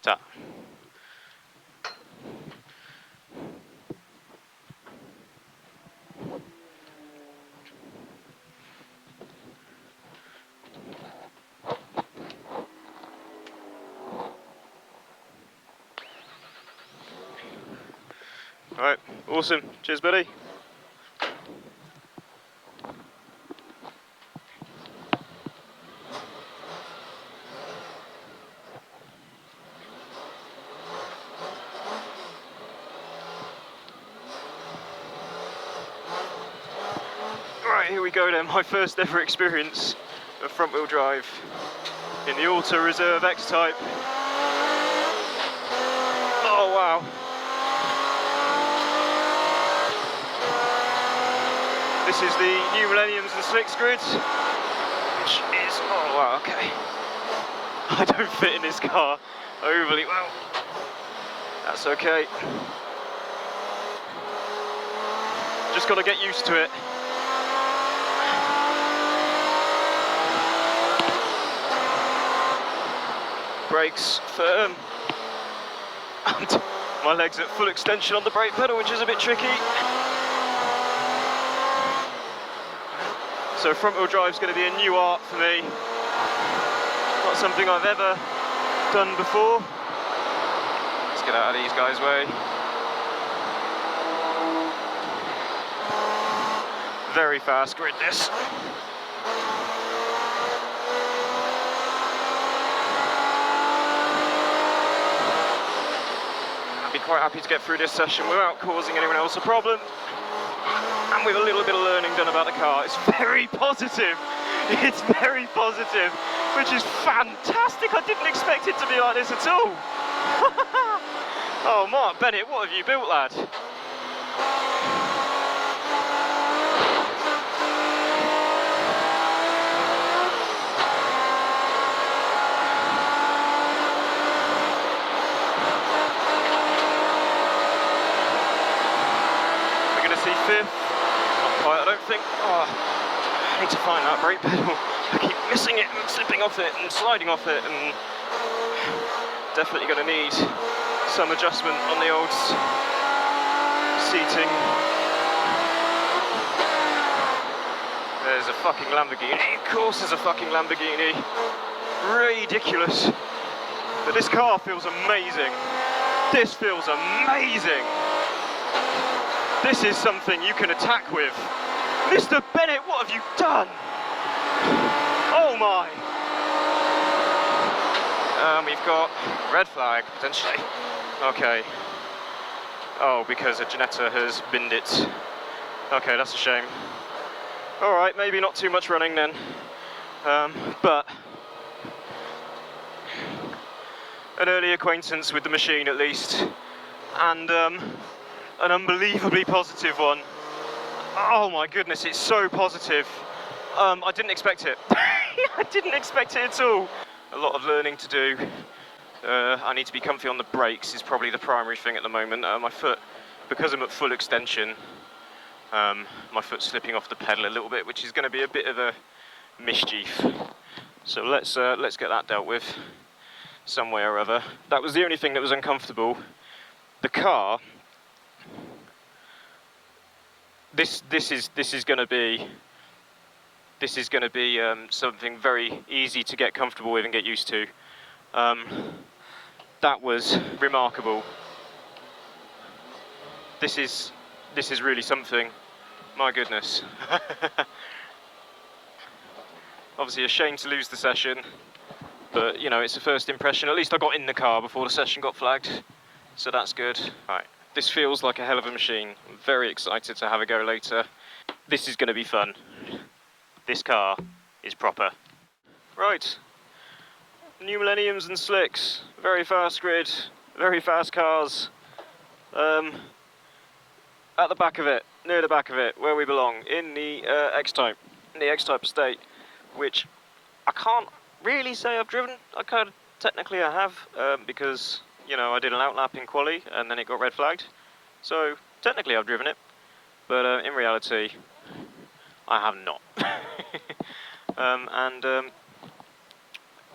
Ta. Alright, awesome. Cheers, buddy. Right, here we go then, my first ever experience of front wheel drive in the Auto Reserve X-Type. Oh wow. This is the new Millenniums and Slicks grid, which is, oh wow, okay. I don't fit in this car overly well. That's okay. Just got to get used to it. Brakes firm. And my legs at full extension on the brake pedal, which is a bit tricky. So front wheel drive is going to be a new art for me. Not something I've ever done before. Let's get out of these guys' way. Very fast grid this. I'd be quite happy to get through this session without causing anyone else a problem. And with a little bit of learning done about the car. It's very positive. It's very positive, which is fantastic. I didn't expect it to be like this at all. Oh, Mark Bennett, what have you built, lad? We're going to see fifth. Not quite, I don't think. Oh, I need to find that brake pedal. I keep missing it and slipping off it and sliding off it, and definitely going to need some adjustment on the old seating. There's a fucking Lamborghini. Of course there's a fucking Lamborghini. Ridiculous. But this car feels amazing. This feels amazing. This is something you can attack with. Mr. Bennett, what have you done? Oh my. We've got red flag, potentially. Okay. Oh, because a Janetta has binned it. Okay, that's a shame. Alright, maybe not too much running then. But an early acquaintance with the machine at least. And an unbelievably positive one. Oh my goodness, it's so positive. I didn't expect it. I didn't expect it at all. A lot of learning to do. I need to be comfy on the brakes is probably the primary thing at the moment. My foot, because I'm at full extension, my foot's slipping off the pedal a little bit, which is going to be a bit of a mischief. So let's get that dealt with some way or other. That was the only thing that was uncomfortable. The car. This is going to be something very easy to get comfortable with and get used to. That was remarkable. This is really something. My goodness. Obviously a shame to lose the session, but you know, it's a first impression. At least I got in the car before the session got flagged, so that's good. Right, this feels like a hell of a machine. I'm very excited to have a go later. This is going to be fun. This car is proper. Right, new Millenniums and Slicks. Very fast grid, very fast cars. At the back of it, near the back of it, where we belong, in the X-Type, in the X-Type estate, which I can't really say I've driven. Technically I have, because, you know, I did an outlap in Quali and then it got red flagged. So, technically I've driven it, but in reality, I have not.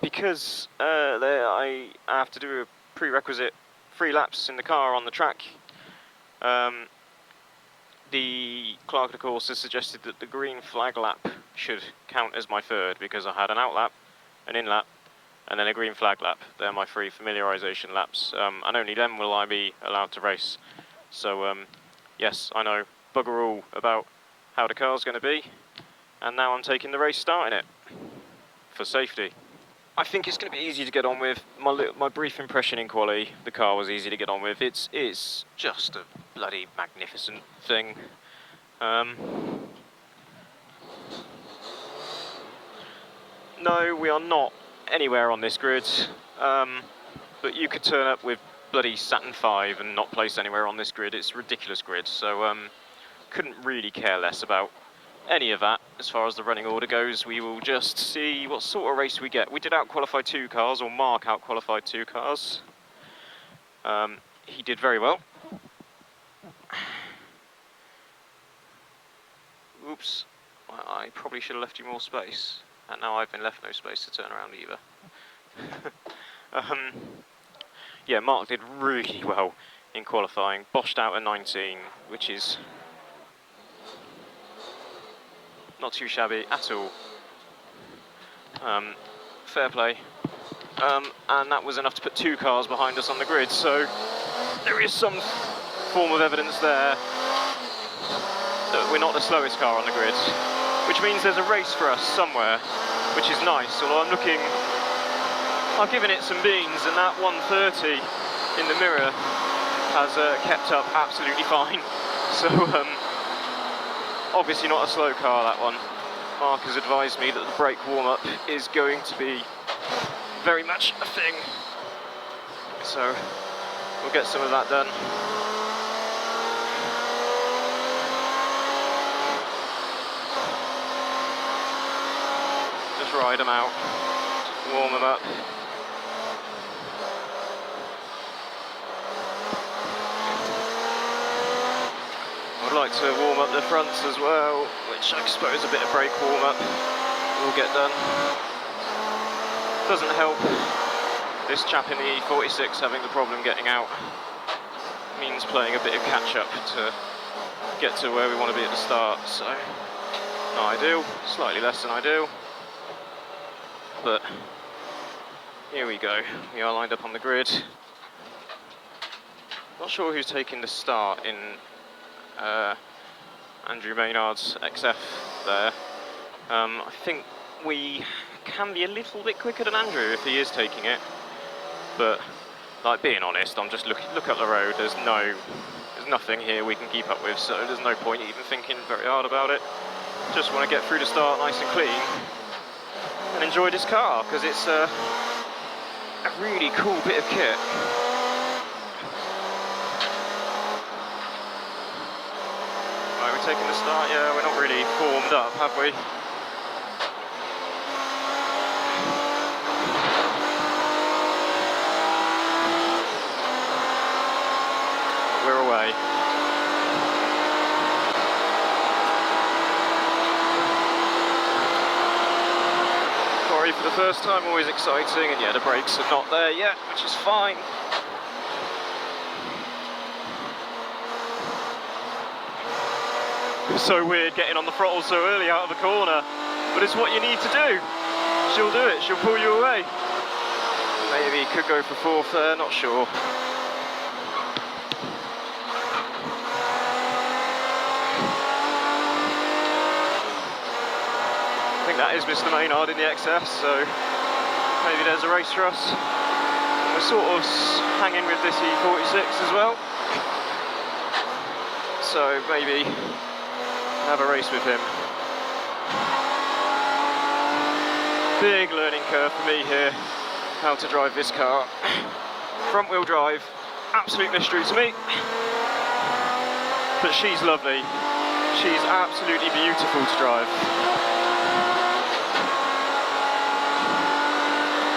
because I have to do a prerequisite 3 laps in the car on the track. The clerk of the course has suggested that the green flag lap should count as my third because I had an out lap, an in lap, and then a green flag lap. They're my 3 familiarisation laps, and only then will I be allowed to race. So yes, I know bugger all about how the car's going to be, and now I'm taking the race start in it for safety. I think it's going to be easy to get on with. My brief impression in Quali, the car was easy to get on with. It's just a bloody magnificent thing. No, we are not anywhere on this grid, but you could turn up with bloody Saturn V and not place anywhere on this grid. It's a ridiculous grid, so couldn't really care less about any of that as far as the running order goes. We will just see what sort of race we get. We did out-qualify 2 cars, or Mark out-qualified 2 cars. He did very well. Oops, I probably should have left you more space, and now I've been left no space to turn around either. Yeah, Mark did really well in qualifying, boshed out at 19, which is not too shabby at all. Fair play. And that was enough to put 2 cars behind us on the grid, so there is some form of evidence there that we're not the slowest car on the grid, which means there's a race for us somewhere, which is nice. Although I've given it some beans, and that 130 in the mirror has kept up absolutely fine. So obviously not a slow car, that one. Mark has advised me that the brake warm-up is going to be very much a thing, so we'll get some of that done. Just ride them out, warm them up. I'd like to warm up the fronts as well, which I suppose a bit of brake warm up will get done. Doesn't help this chap in the E46 having the problem getting out. Means playing a bit of catch up to get to where we want to be at the start, so not ideal, slightly less than ideal. But here we go, we are lined up on the grid. Not sure who's taking the start in Andrew Maynard's XF there. I think we can be a little bit quicker than Andrew if he is taking it, but like, being honest, I'm just look up the road, there's nothing here we can keep up with, so there's no point even thinking very hard about it. Just want to get through the start nice and clean and enjoy this car, because it's a really cool bit of kit. Right, we're taking the start. Yeah, we're not really formed up, have we? We're away. Quali for the first time, always exciting, and yeah, the brakes are not there yet, which is fine. It's so weird getting on the throttle so early out of the corner, but it's what you need to do. She'll do it, she'll pull you away. Maybe could go for 4th there, not sure. I think that is Mr. Maynard in the XF, so maybe there's a race for us. We're sort of hanging with this E46 as well, so maybe have a race with him. Big learning curve for me here, how to drive this car. Front wheel drive, absolute mystery to me, but she's lovely. She's absolutely beautiful to drive.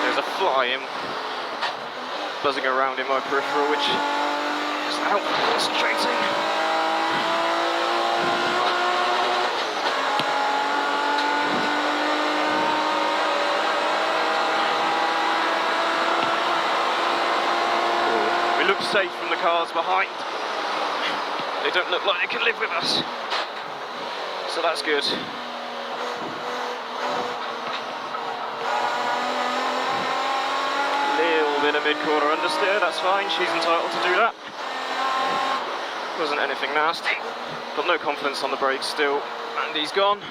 There's a fly buzzing around in my peripheral, which doesn't help me concentrating. look safe from the cars behind. They don't look like they can live with us. So that's good. Little bit of mid-corner understeer, that's fine. She's entitled to do that. Wasn't anything nasty. Got no confidence on the brakes still. Andy's gone.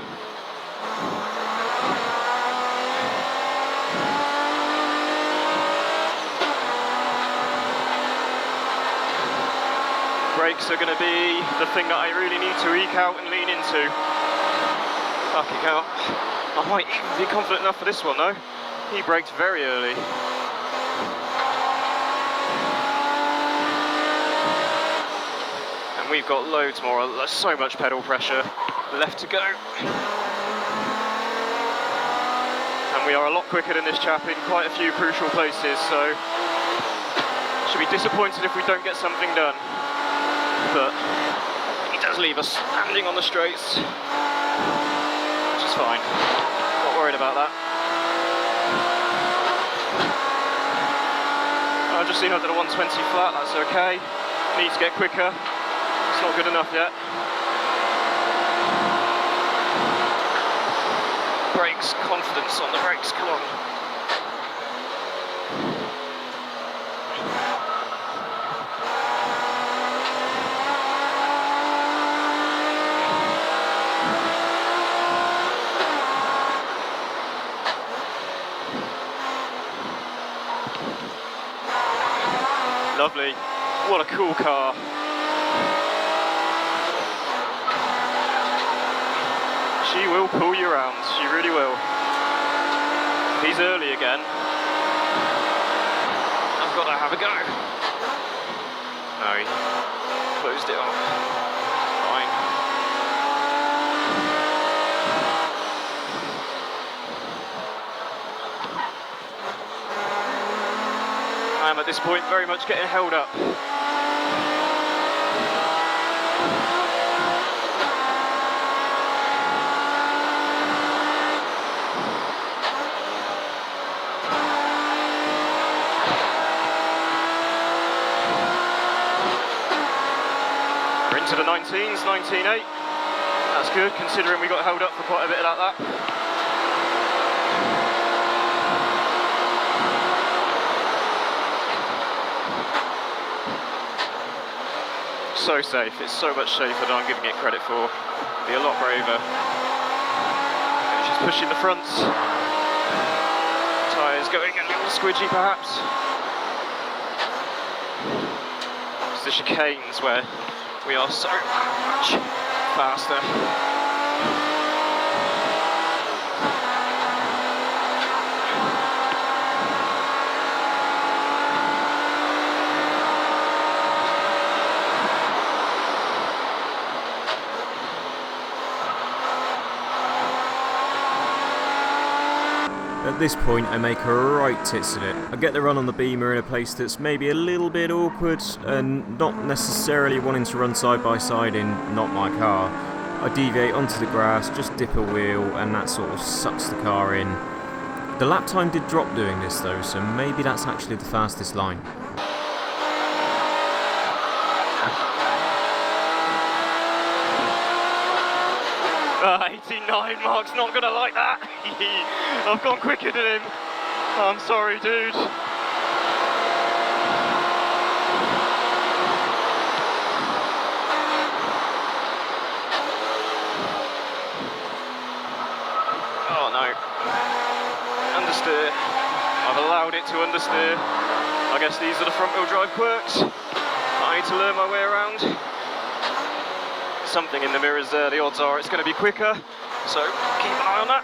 Brakes are going to be the thing that I really need to eke out and lean into. Fucking hell. I might even be confident enough for this one though. He braked very early. And we've got loads more, there's so much pedal pressure left to go. And we are a lot quicker than this chap in quite a few crucial places, so should be disappointed if we don't get something done. But he does leave us standing on the straights, which is fine. Not worried about that. I've just seen I did a 120 flat, that's okay. Need to get quicker. It's not good enough yet. Brakes, confidence on the brakes, come on. Lovely. What a cool car. She will pull you around, she really will. He's early again. I've got to have a go. No, he closed it off. Fine. I am at this point very much getting held up. We're into the 19s, 19.8. That's good, considering we got held up for quite a bit like that. So safe, it's so much safer than I'm giving it credit for. Be a lot braver. And she's pushing the fronts. Tyres going a little squidgy perhaps. It's the chicanes where we are so much faster. At this point I make a right tits at it. I get the run on the Beamer in a place that's maybe a little bit awkward and not necessarily wanting to run side by side in not my car. I deviate onto the grass, just dip a wheel and that sort of sucks the car in. The lap time did drop doing this though, so maybe that's actually the fastest line. 89, Mark's not gonna like that. I've gone quicker than him. I'm sorry, dude. Oh no. Understeer. I've allowed it to understeer. I guess these are the front wheel drive quirks. I need to learn my way around. Something in the mirrors there, the odds are it's going to be quicker, so keep an eye on that.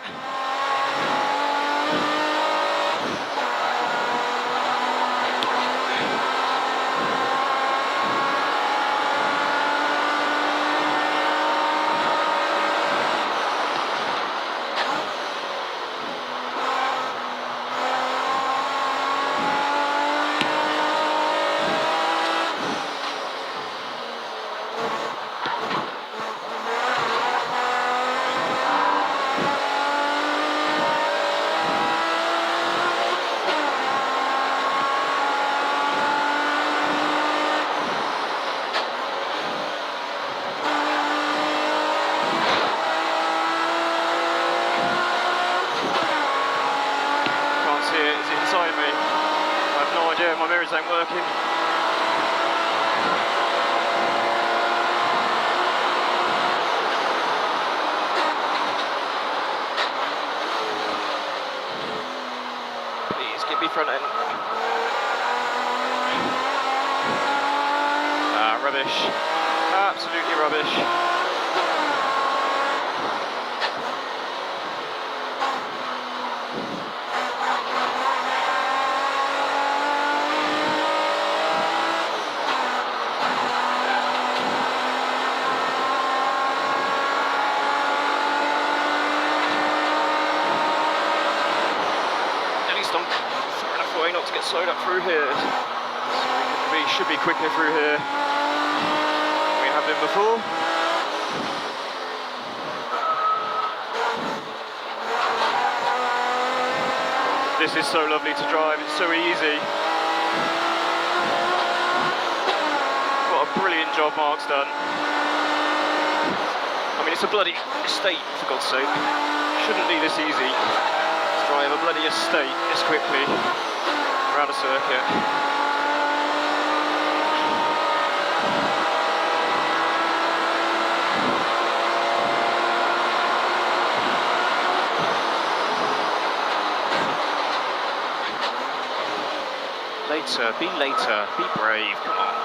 my mirrors ain't working. Please give me front end. Ah, rubbish. Absolutely rubbish. Not to get slowed up through here, so we should be quicker through here than we have been before. This is so lovely to drive, it's so easy. What a brilliant job Mark's done. I mean, it's a bloody estate, for God's sake. Shouldn't be this easy to drive a bloody estate this quickly around a circuit. Later, be later, be brave, come on.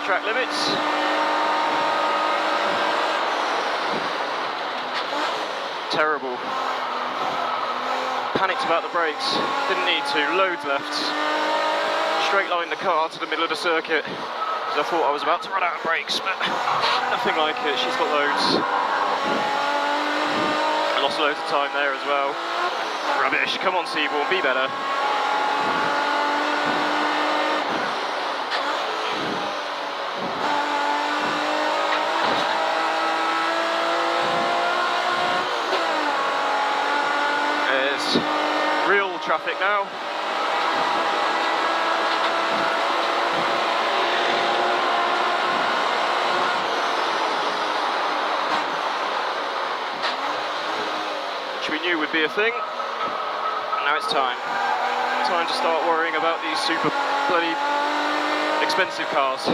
Track limits. Terrible. Panicked about the brakes. Didn't need to. Loads left. Straight line the car to the middle of the circuit because I thought I was about to run out of brakes, but nothing like it. She's got loads. I lost loads of time there as well. Rubbish. Come on, Seaborn, be better. Real traffic now. Which we knew would be a thing. And now it's time. Time to start worrying about these super bloody expensive cars.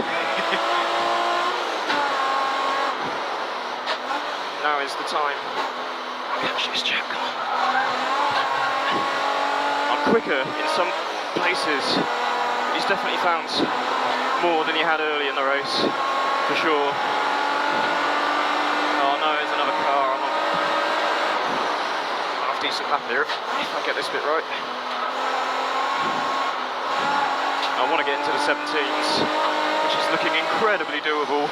Now is the time. Catch this chap, come on. Quicker in some places. He's definitely found more than he had early in the race, for sure. Oh no, there's another car. I'm on half decent lap here if I get this bit right. I want to get into the 17s, which is looking incredibly doable.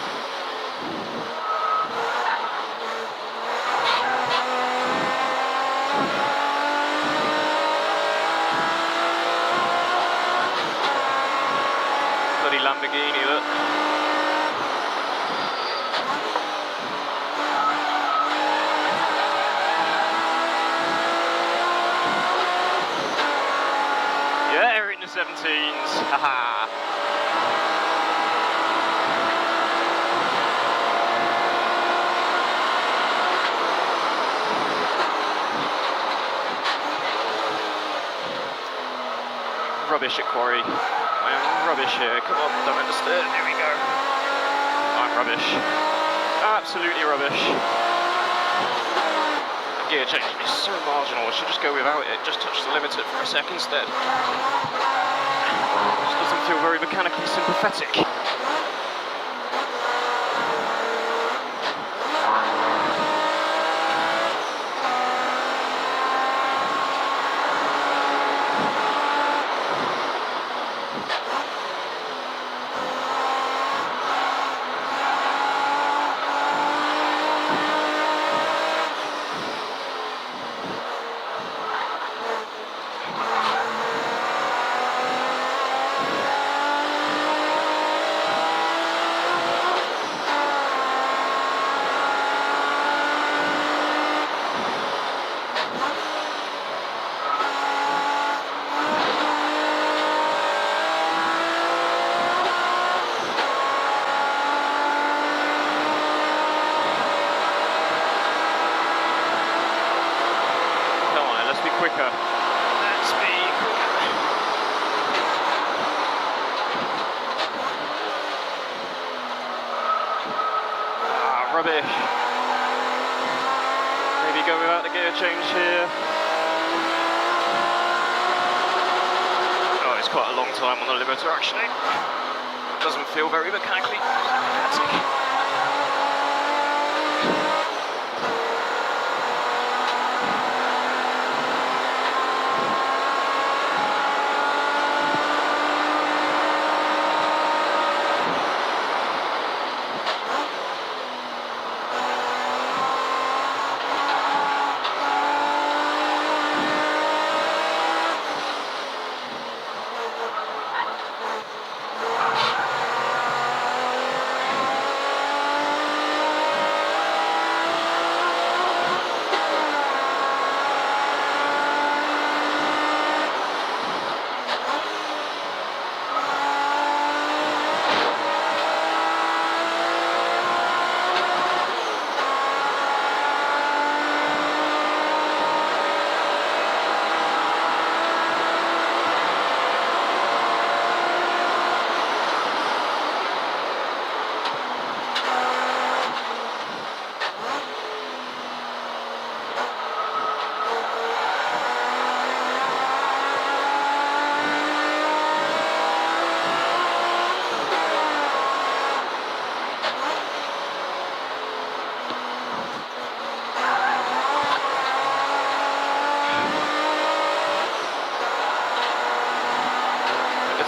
Lamborghini, look. Yeah, we're in the 17s. Haha. Rubbish at Quali. I am rubbish here. Come on, don't understand. Here we go. I'm rubbish. Absolutely rubbish. The gear change is so marginal. I should just go without it. Just touch the limiter for a sec instead. Just doesn't feel very mechanically sympathetic. me go without the gear change here. Oh, it's quite a long time on the limiter actually. Doesn't feel very mechanically emphatic.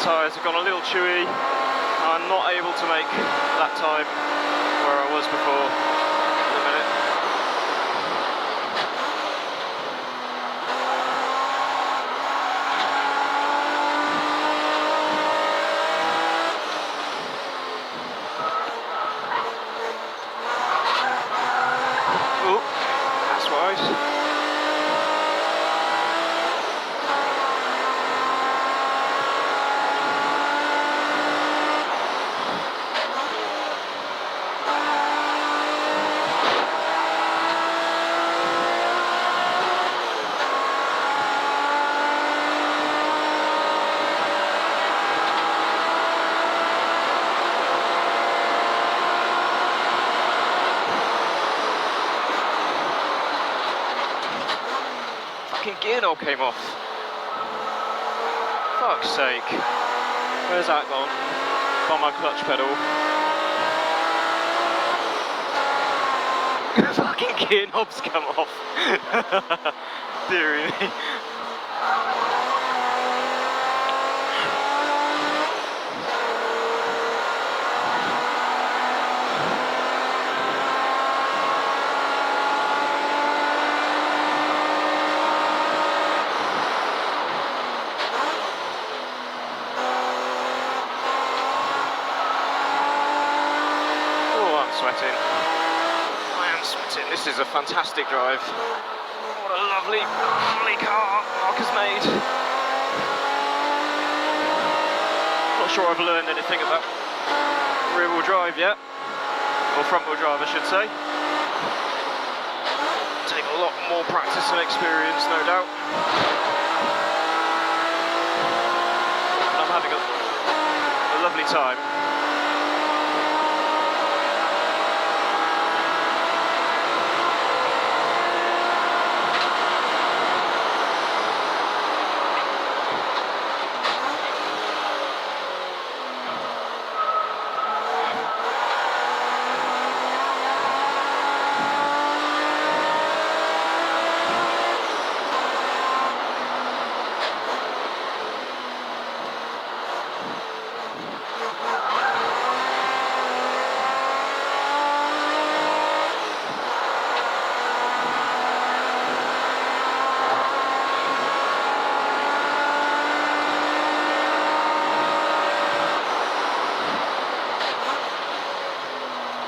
Tyres have gone a little chewy. I'm not able to make that time where I was before. In a minute. Oh, that's right. Gear knob came off. Fuck's sake. Where's that gone? On my clutch pedal. Fucking gear knob's come off. Dear me. Sweating. I am sweating. This is a fantastic drive. What a lovely, lovely car Mark has made. Not sure I've learned anything about rear wheel drive yet, or front wheel drive I should say. Take a lot more practice and experience, no doubt. I'm having a lovely time.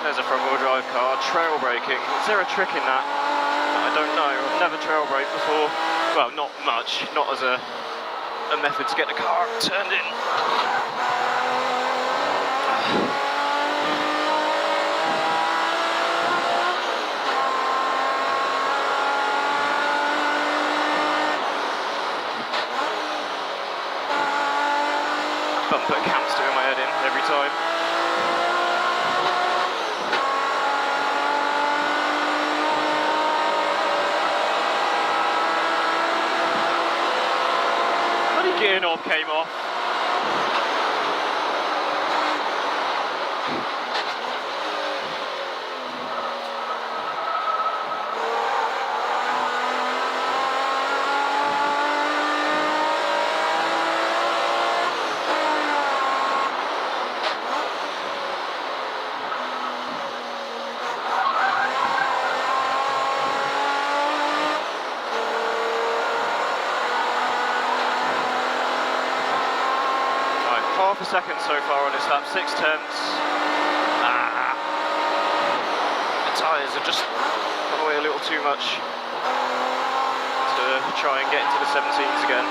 There's a front-wheel drive car, trail braking. Is there a trick in that? I don't know. I've never trail braked before. Well, not much. Not as a method to get the car turned in. Bumper camps doing my head in every time. came off. Half a second so far on this lap, 6/10. The tyres have just gone away a little too much to try and get into the 17s again.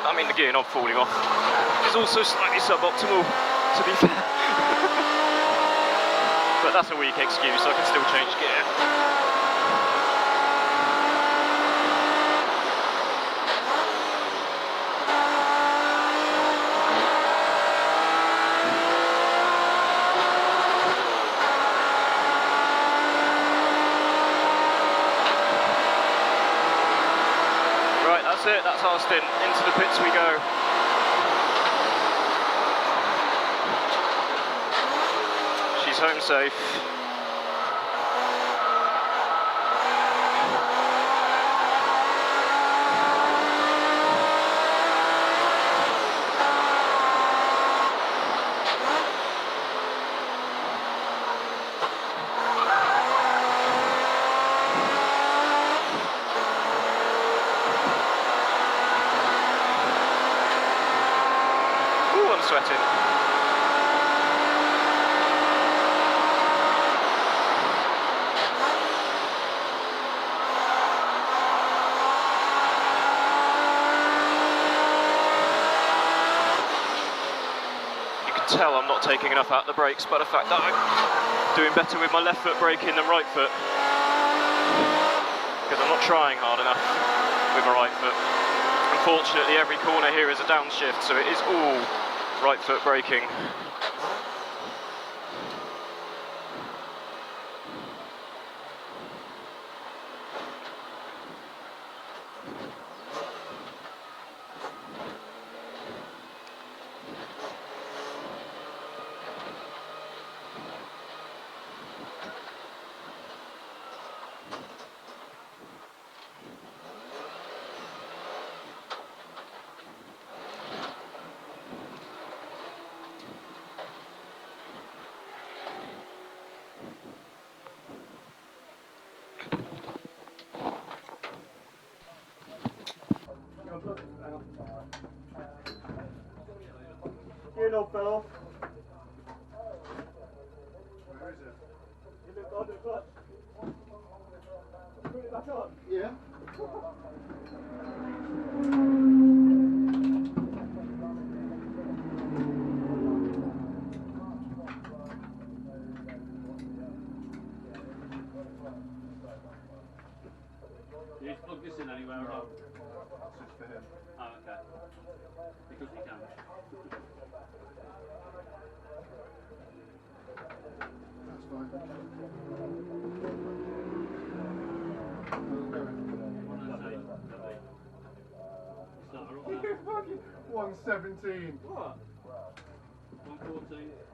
I mean, the gear knob falling off is also slightly suboptimal, to be fair. But that's a weak excuse, I can still change gear. That's it, that's our stint. Into the pits we go. She's home safe. Sweating. You can tell I'm not taking enough out of the brakes by the fact that I'm doing better with my left foot braking than right foot, because I'm not trying hard enough with my right foot. Unfortunately, every corner here is a downshift, so it is all right foot braking. Gear knob fell off. Where is it? You look on the clutch. Put it back on. Yeah. You just plug this in anywhere or not? That's just for him. Oh, okay. Because you can. That's fine. Start her up now. 117. What? 114.